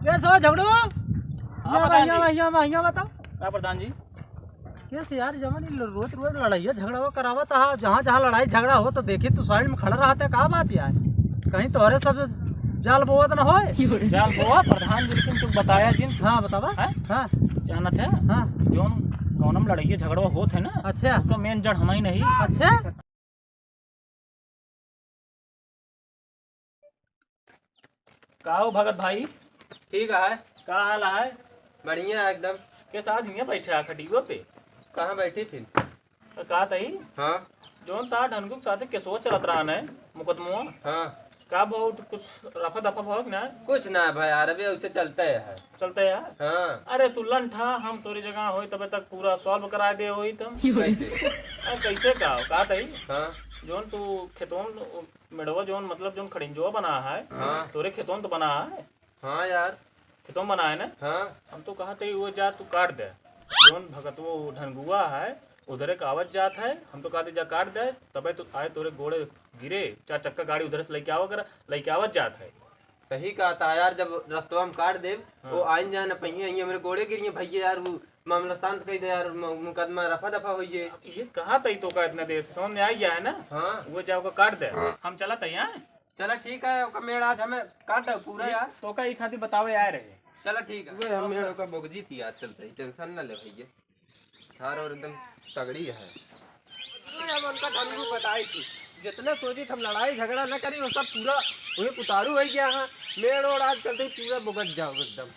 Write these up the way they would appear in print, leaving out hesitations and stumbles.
कैसे हो झगड़ो? हाँ बताओ क्या प्रधान जी। कैसे यार जवानी रोज रोज लड़ाई झगड़ा वो करावा था। जहाँ जहाँ लड़ाई झगड़ा हो तो देखी तू साइड में खड़ा रहता है। कहाँ बात यार कहीं तोहरे सब जाल बोवत न होए। जाल बोआ प्रधान जी, लेकिन तू बताया जिन। हाँ बतावा। हाँ जानत है। हाँ जोन गौनम लड़ाई झगड़ा होत है ना। अच्छा उसका मेन जड़ हम ही नहीं। अच्छा का हो भगत भाई? ठीक है। का हाल है? बढ़िया है एकदम। के साथ हियाँ बैठे आ खटियो पे? कहाँ बैठी थी? तो का तही हाँ जोन ता ढनगु के साथे केसो चलत रहा है मुकदमा। हाँ। का बहुत कुछ रफा दफा भगत ना कुछ ना भाई यार, अभी उसे चलते है। चलते यार। हाँ अरे तू लंठा हम तोरी जगह होई तबे तक पूरा सॉल्व करा दे होई तुम। कैसे? कैसे का तही हाँ जोन तू खेतों मेड़वा जोन मतलब जोन खड़िंजो बना है। हाँ तोरे खेतों तो बना है। हाँ यार। खेतों बना है ना। हाँ हम तो कहा थे वो जा तू काट दे। जोन भगत वो ढनगुआ है उधर एक आवत जात है। हम तो कहते जा काट दे तबे तो आए तोरे घोड़े गिरे 4 चक्का गाड़ी उधर से लेके आवत जात है। सही कहा था यार, जब रास्ता हम काट दे हाँ। वो आइन जाए न पहिए मेरे गोड़े गिरिए भैया यार, वो मामला शांत कर दे यार, मुकदमा रफा दफा हुई है। ये कहा तई तो का इतना देर से समझ में आ गया है ना। हाँ वो जाओ का काट दे। हम चला तई यहाँ चला ठीक है। ओका मेड़ आज हमें काट दो पूरा यार। तो का एक खातिर बतावे आए रहे। चला ठीक है। वो हम मेड़ का बोगजी थी आज, चलते ही टेंशन न ले भैया। थार और एकदम तगड़ी है। अब उनका ढंगू बताई थी जितने सोची हम लड़ाई झगड़ा न करी वो सब पूरा वही उतारू हो गया। हाँ मेड़ और आज चलते ही पूरा बुगत जाओ एकदम।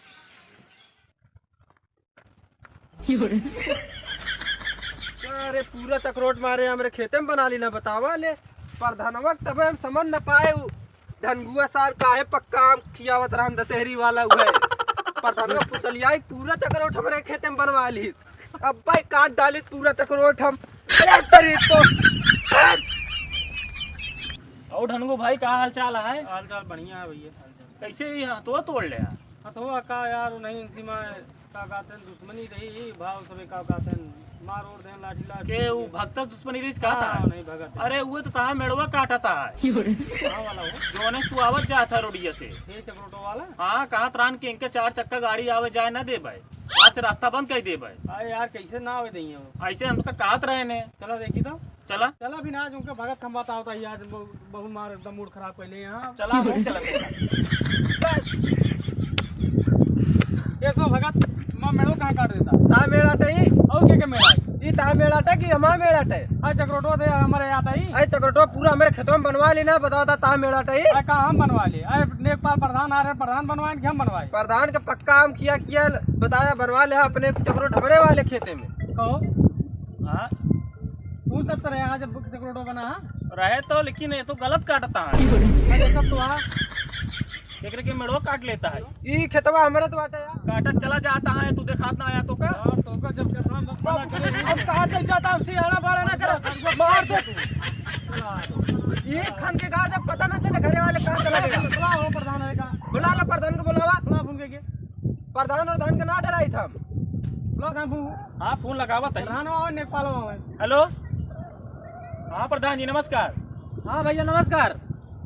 अरे पूरा चक्रोट मारे हमारे खेते में बना ली ना बतावा ले प्रधानवा तब हम समझ न पाए। धनगुआ सार काहे पक्का आम खियावत रहन दशहरी वाला हुआ है। प्रधानवा पुछलिया पूरा चक्रोट हमारे खेते में बनवा ली। अब भाई काट डाली पूरा चक्रोट हम। अरे तरी तो और ढनगु भाई का हाल चाल है? हाल चाल बढ़िया है भैया। कैसे तो तोड़ ले यार? हथवा का यार नहीं सीमा का कहते हैं दुश्मनी रही भाव सबे का कहते हैं मार ओर दें लाठी लाठी के वो भक्त दुश्मनी रिस का था। नहीं भगत अरे वो तो कहा मेड़वा काटा था कहाँ वाला हो जो ने तू आवत जा था रोडिया से। ये चक्रोटो वाला। हाँ कहा त्रान के इनके 4 चक्का गाड़ी आवे जाए ना दे भाई। आज से रास्ता बंद कर दे भाई। अरे यार कैसे ना आवे दही हो। ऐसे हम तो कहत रहे ने। चला देखी तो चला चला भी ना आज उनका भगत हम बताओ तो आज बहुत मार एकदम मूड खराब कर ले यहाँ। चला हम चला ये तो भगत मां मेड़ो कहाँ काट देता ता मेड़ा टई और क्या मेड़ा ई ता मेड़ा टे कि हमा मेड़ा टे? आज चक्रोटो दे हमारे आता ही आई चक्रोटो पूरा हमारे खेतों में बनवा ली ना बताओ ता मेड़ा टई। आज कहाँ हम बनवा लिए अरे नेकपाल प्रधान आ रहे प्रधान बनवाए कि हम बनवाए प्रधान का पक्का आम किया बताया बनवा ले अपने चक्रोट हमारे वाले खेते में। कहो हाँ तू सब तरह यहाँ जब चक्रोटो बना रहे तो, लेकिन ये तो गलत काटता है। सब तो वहाँ एक के मेड़वा काट लेता है। ई खेतवा हमारे तो बाटे यार। काटत चला जाता है तू देखात ना आया तो का। तो का जब किसान बना करे अब कहाँ चल जाता हम सियाना बाड़ा ना कर मार दे तू। ये खान के गाड़ जब पता ना चले घरे वाले कहाँ चला गया। बुला हो प्रधान है का बुला लो प्रधान को बुलावा। बुला फोन के प्रधान और धान का ना डराई था हम। बुला कहाँ फोन हाँ फोन लगावत है। प्रधान आओ नेपाल आओ हेलो हाँ प्रधान जी नमस्कार। हाँ भैया नमस्कार।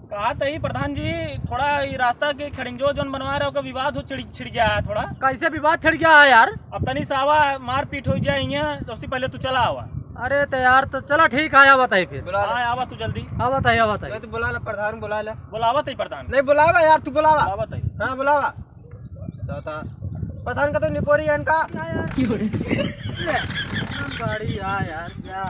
कहा तही प्रधान जी थोड़ा ये रास्ता के खड़िंजो जोन बनवा रहे हो का विवाद हो छिड़ गया है थोड़ा। कैसे विवाद छिड़ गया है यार? अब तनी सावा मार पीट हो जाए यहाँ तो उससे पहले तू चला आवा। अरे तो यार तो चलो ठीक है बताइए फिर। बुला हाँ आवा तू जल्दी। बताइए तो बुला ले प्रधान बुला ले। बुलावत है प्रधान। नहीं बुलावा यार तू बुलावा। बुलावत है। हाँ बुलावा प्रधान का तो निपोरी है इनका। गाड़ी यार क्या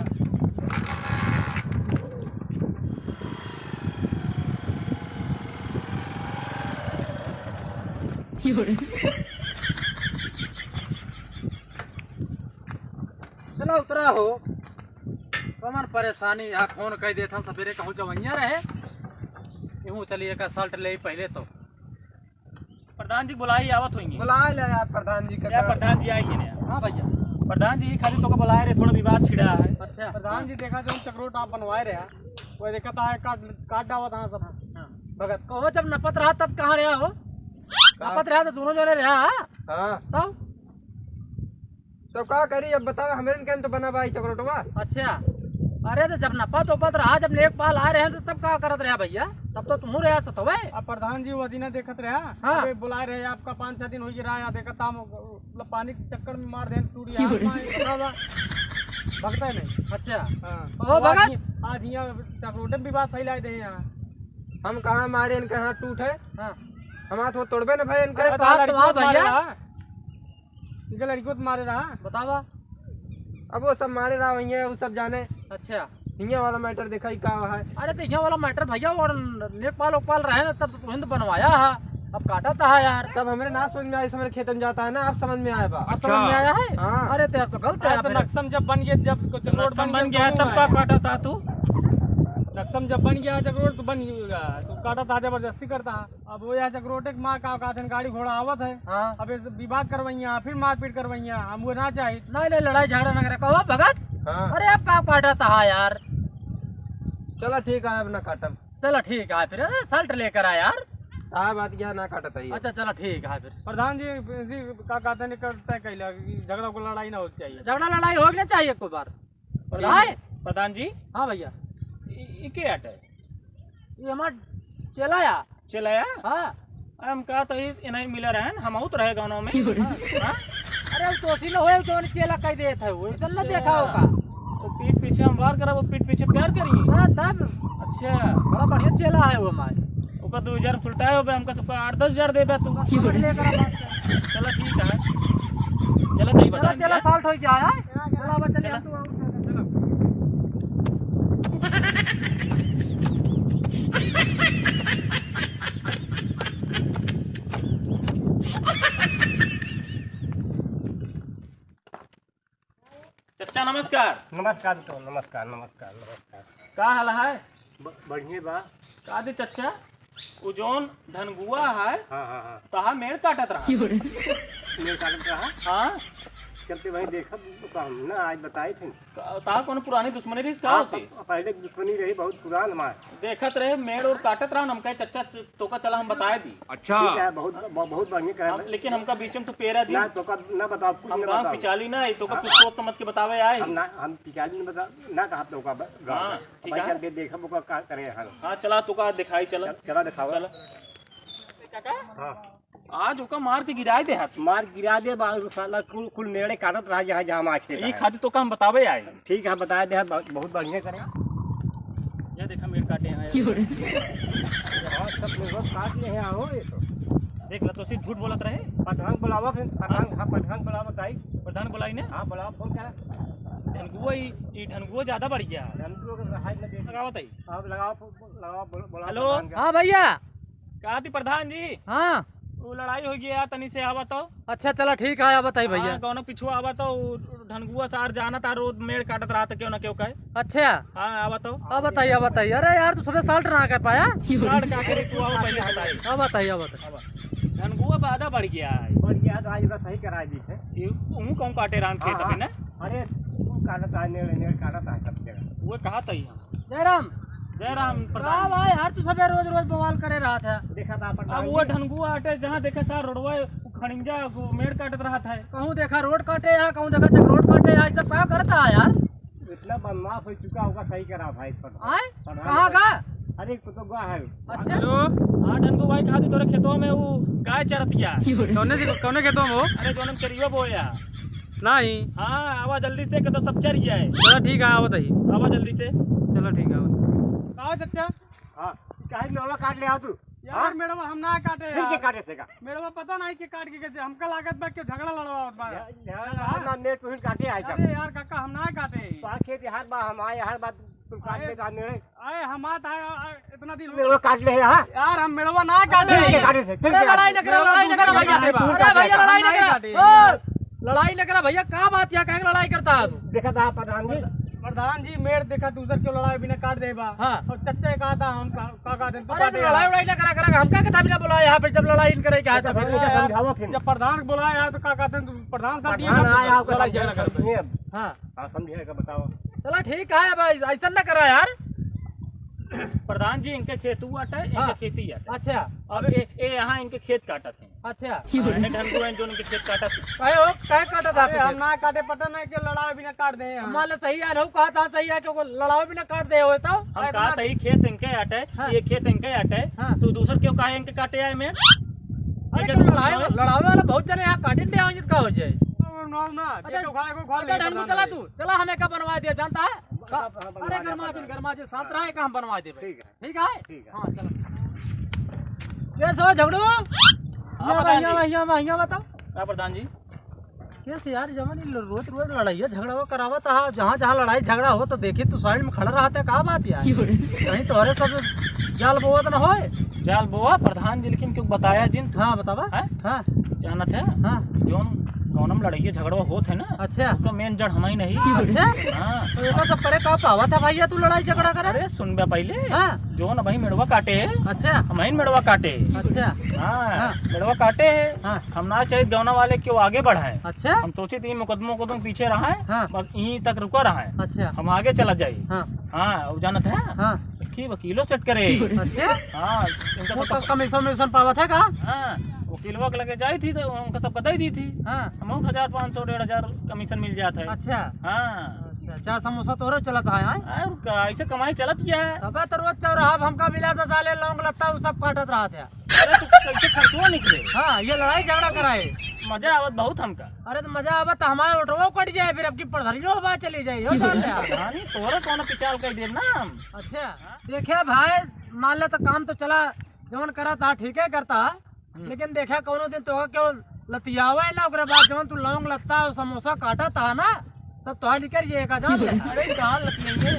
चलो उतरा हो। कमर परेशानी यहाँ फोन कह देता सवेरे कहूँ जवैया रहे यूँ चलिए का सल्ट ले पहले तो प्रधान जी बुलाई आवत होंगे। बुला ले यार प्रधान जी का। क्या प्रधान जी आएंगे ना? हाँ भैया प्रधान जी खाली तो बुलाए रहे थोड़ा विवाद छिड़ा है। अच्छा प्रधान जी देखा जो चक्रोट आप बनवाए रहे वो देखा था काट डावा था सब भगत कहो जब नपत रहा तब कहाँ रहा हो? नपत रहा तो दोनों जने रहा। हाँ तब तो क्या करी अब बताओ हमें क्या तो बना भाई चक्रोटवा। अच्छा अरे तो जब नपा तोपत रहा, जब लेखपाल आ रहे हैं तो तब क्या करत रहा भैया? तब तो तुम रहा सतवे। अब प्रधान जी वो दिन देखत रहा। हाँ। अबे बुलाए रहे आपका 5-6 दिन हो गया या देखत हम मतलब पानी के चक्कर में मार दें टूट गया भगता नहीं। अच्छा हाँ। ओ भगत आज यहाँ चक्रोटन भी बात फैलाए दे यहाँ। हम कहाँ मारे, इनके हाथ टूट है, हाँ। हम तो तोड़बे ना भाई इनके। अरे कहा तो हाँ भैया, इनके लड़की को तो मारे रहा। बतावा। अब वो सब मारे रहा वही है, वो सब जाने। अच्छा हिंगे वाला मैटर देखा ही का है। अरे तो यहाँ वाला मैटर भैया, और लेखपाल उकपाल रहे ना तब तो तुमने तो बनवाया है, अब काटा था यार। तब हमरे ना समझ में आया, समझ खेत में जाता है ना, अब समझ में आया बा। अब समझ में आया है। हाँ। अरे तो यार तो गलत है। तो नक्सम जब बन गया, जब रोड बन गया है, तब का काटा था तू? नक्सम जब बन गया चक्रोट तो बन गया तो काटा था, जबरदस्ती करता। अब वो यहाँ चक्रोटे के माँ का गाड़ी घोड़ा आवत है। हाँ। अब विवाद करवैया, फिर मारपीट करवैया, हम वो ना चाहिए। नहीं नहीं, लड़ाई झगड़ा न करे कहो भगत। हाँ। अरे अब का काटा था यार। चलो ठीक है, अब ना काटम। चलो ठीक है फिर, अरे सल्ट लेकर आया यार। हाँ बात यह ना काटता ही है। अच्छा चलो ठीक है फिर। प्रधान जी इसी का कहते नहीं करता कैला झगड़ा को लड़ाई ना हो चाहिए। झगड़ा लड़ाई होगी ना चाहिए कोई बार। प्रधान जी हाँ भैया, इके आटे ये हमारा चला या चलाया हाँ। हम कहा तो इन्हें मिला रहे हम तो रहे गाँव में। हाँ? अरे उस दोषी न होए तो चेला कह दे थे, वो ऐसा न देखा होगा। तो पीठ पीछे हम वार करा, वो पीठ पीछे प्यार करी। हाँ तब अच्छा, बड़ा बढ़िया चेला है वो हमारे। ओका 2000 सुलटाए हो हमका, सबका 8-10 हजार देबे तू। चलो ठीक है, चलो नहीं चला बता। चला साल्ट हो गया है। चला बच्चा ले तू। चचा नमस्कार। नमस्कार तो नमस्कार नमस्कार नमस्कार। का हाल है? बढ़िए बा। का दे चचा, वो जोन धनगुआ है हाँ हाँ हाँ। तहा मेड़ काटत रहा। मेरे कारण रहा। हाँ, चलते वहीं देखा तो हम ना आज बताए थे। तहा कोनो पुरानी दुश्मनी रही का से? पहले दुश्मनी रही बहुत पुरान हमारे। देखत रहे मेड़ और काटत रहा, हम कहे चचा तो का चला हम बताए दी। अच्छा ठीक है, बहुत बढ़िया करे। लेकिन हमका बीच में तो पेरा जी ना तो का ना बताओ, कुछ हम ना गाँव बताओ। पिचाली ना तो का कुछ सोच समझ के बतावे आए। हम पिछाली ने बता ना कहा तो का हाँ, ठीक है। करके देखा वो का करे हाल। हाँ चला तो का दिखाई चला। चला दिखाओ। चला काका, हाँ आज ओका मार के गिराए दे हाथ। मार गिरा दे साला कुल कुल मेड़े काटत रहा जहाँ जहाँ मार ये खातिर तो का हम बतावे आए। ठीक है बताया दे, बहुत बढ़िया करे। ये देखा मेड़ काटे हैं। हाँ सब लोग काट ले हैं हो ये तो। देख ला तो सिर्फ झूठ बोलत रहे। पठान बुलावा फिर पठान। हाँ पठान बुलावा ताई। प्रधान बोलाई ने। हाँ बुलावा फोन करा। धनगुआ ये धनगुआ ज्यादा बढ़ गया। लगावत आई। अब लगाओ। हेलो। हाँ भैया। कहा थी प्रधान जी, हाँ वो लड़ाई हो गया तनी से आवा तो। अच्छा चला ठीक है, बताइए भैया। कौन पिछुआ आवा तो धनगुआ सार जाना था, रोज मेड़ काटत रहा था क्यों ना क्यों कहे। अच्छा हाँ आवा तो। अब बताइए। अरे यार तू सुबह साल्ट ना कर पाया। काट का करे तू आओ पहले बताई। अब बताइए। धनगुआ ज्यादा बढ़ गया है। बढ़ गया तो आज सही करा दी थे। ये कौन काटे राम खेत हाँ, में ना। अरे काटता है नेड़ काटता है सब जगह। वो कहा था ही हम। जयराम। जयराम हाँ प्रधान। भाई यार तू सब रोज रोज बवाल करे रहा था। देखा था अब वो धनगुआ आटे जहाँ देखे सार रोडवा खड़िंजा मेड़ काटत रहा था। कहूँ देखा रोड काटे है, कहूँ देखा चक्रोट काटे है, सब क्या करता है यार। इतना बदमाश हो चुका होगा, सही करा भाई पर। आए कहाँ का? अरे कुतुबा है। अच्छा हेलो। हाँ धनगु भाई कहा थी तोरे खेतों में वो गाय चरतिया। कौने खेतों में हो? अरे जो हम चरियो बोया। नहीं। हाँ आवा जल्दी से, तो सब चर जाए। चलो ठीक है, आओ बताइए। आवा जल्दी से। चलो ठीक है। आओ चचा। हाँ काहे मेरा काट ले आओ तू। यार मेड़वा हम ना काटे फिर के यार। काटे थे का। मेड़वा पता नहीं कि काट के कैसे हमका लागत बा कि झगड़ा लड़वावत बा। ना नेट तुहिन काटे आए अरे यार काका हम ना काटे। खेत हर बार हम आए, हर बार तुम काट ले जा नेड़े। आए हम इतना दिन हो मेरा काट ले यार, हम मेड़वा ना काटे। फिर के काटे थे। फिर अरे के लड़ाई न करा भैया। अरे भैया लड़ाई न करा। लड़ाई न करा भैया, क्या बात यहाँ कहीं लड़ाई करता है तू? देखा था प्रधान जी। प्रधान जी मेड़ देखा दूसर क्यों लड़ाई बिना काट दे बा। हाँ। और चच्चा कहा था हम का दे। अरे तो लड़ाई उड़ाई न करा हम क्या कहता बिना बोला यहाँ पे, जब लड़ाई करे क्या है तो फिर। समझाओ फिर। जब प्रधान बुलाया है तो का कहते हैं प्रधान साहब प्रधान आया आपका लड़ाई झगड़ा करते हैं। हाँ हाँ समझिएगा बताओ। चला ठीक है, अब ऐसा न करा यार। प्रधान जी इनके खेत हुआ था, इनके हाँ। खेती है। अच्छा अब ये यहाँ इनके खेत काटत हैं। अच्छा है ढनगुआ जोन के खेत काटा थी। कहे हो कहे काटा था अरे हम ना काटे पता नहीं कि लड़ाई भी ना काट दे हम। मान ले सही है रहू कहा था सही है क्योंकि लड़ाओ भी ना काट दे हो तो हम कहा था ये खेत इनके आटे हाँ। ये खेत इनके आटे हाँ। तो दूसर क्यों कहा इनके काटे आए मैं अरे क्यों लड़ावे वाला बहुत जने यहाँ काटे दे आवे का हो जाए। ना ना अच्छा, देखो खाने को खोल अच्छा ढंगू चला तू चला हमें का बनवा दिया जानता है अरे गरमा जी साथ रहे का हम बनवा दे ठीक है हाँ चलो कैसे हो झगड़ू भैया बताओ हाँ प्रधान जी कैसे यार जवानी रोज रोज लड़ाई झगड़ा करावा था जहाँ जहाँ लड़ाई झगड़ा हो तो देखी तू साइड में खड़ा रहता है कहा बात यार कहीं तोहरे सब जाल बोवत न होए जाल बोआ प्रधान जी लेकिन क्यों बताया जिन हाँ बतावा हैं? हाँ जानत है हाँ जोन कौनम लड़ाई झगड़ा होत है ना अच्छा उसका मेन जड़ हम ही नहीं अच्छा हाँ तो ये सब करे का पावा था भैया तू लड़ाई झगड़ा करे अरे सुन बे पहले हाँ जोन भाई मेड़वा काटे अच्छा हम ही मेड़वा काटे अच्छा हाँ मेड़वा काटे है हाँ हम ना चाहिए गौना वाले क्यों आगे बढ़ाए अच्छा हम सोचे थे मुकदमों पीछे रहा है हाँ बस यहीं तक रुका रहा है अच्छा हम आगे चला जाइए हाँ हाँ वो जानत है हाँ की वकीलों सेट करे अच्छा हाँ इनका वो सब कमीशन पावा था का हाँ वकीलवा के लगे जाई थी तो उनका सब बता ही दी थी हाँ हम 1500 1500 कमीशन मिल जाता है अच्छा हाँ अच्छा चार समोसा तोरो चलता है और ऐसे कमाई चलत क्या है अबे तो रोज चौराहा हमका मिला था साले लौंग लत्ता वो सब काटत रहा था अरे तू कैसे खर्चवा निकले हाँ ये लड़ाई झगड़ा कराए मजा आवत बहुत हमका अरे तो मजा आवा तो हमारे ऑटो कट जाए फिर अब की पढ़धरियो हवा चली जाए यो जान ले आप। कहानी तोरा कौन पिचाल कर दे ना हम अच्छा देखिए भाई मान ले तो काम तो चला जवन करा था ठीक है करता लेकिन देखा कोनो दिन तो क्यों लतियावे ना ओकरे बाद जवन तू लौंग लत्ता और समोसा काटा था ना सब तो निकल जाएगा जान ले अरे कहाँ लतियेंगे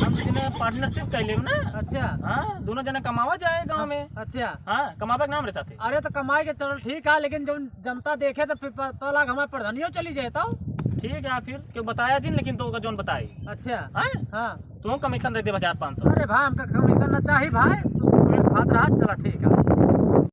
हम जने पार्टनरशिप कर ले ना अच्छा हाँ दोनों जने कमावा जाए गांव में अच्छा हाँ कमावे के नाम रे साथे अरे तो कमाई के चलो ठीक है लेकिन जो जनता देखे तो फिर पता लग हमारे प्रधानियों चली जाए तो ठीक है फिर क्यों बताया जिन लेकिन तो जोन बताई अच्छा हाँ हाँ तू कमीशन दे दे 1500 अरे भाई हमका कमीशन ना चाहिए भाई तू खात रहा चला ठीक है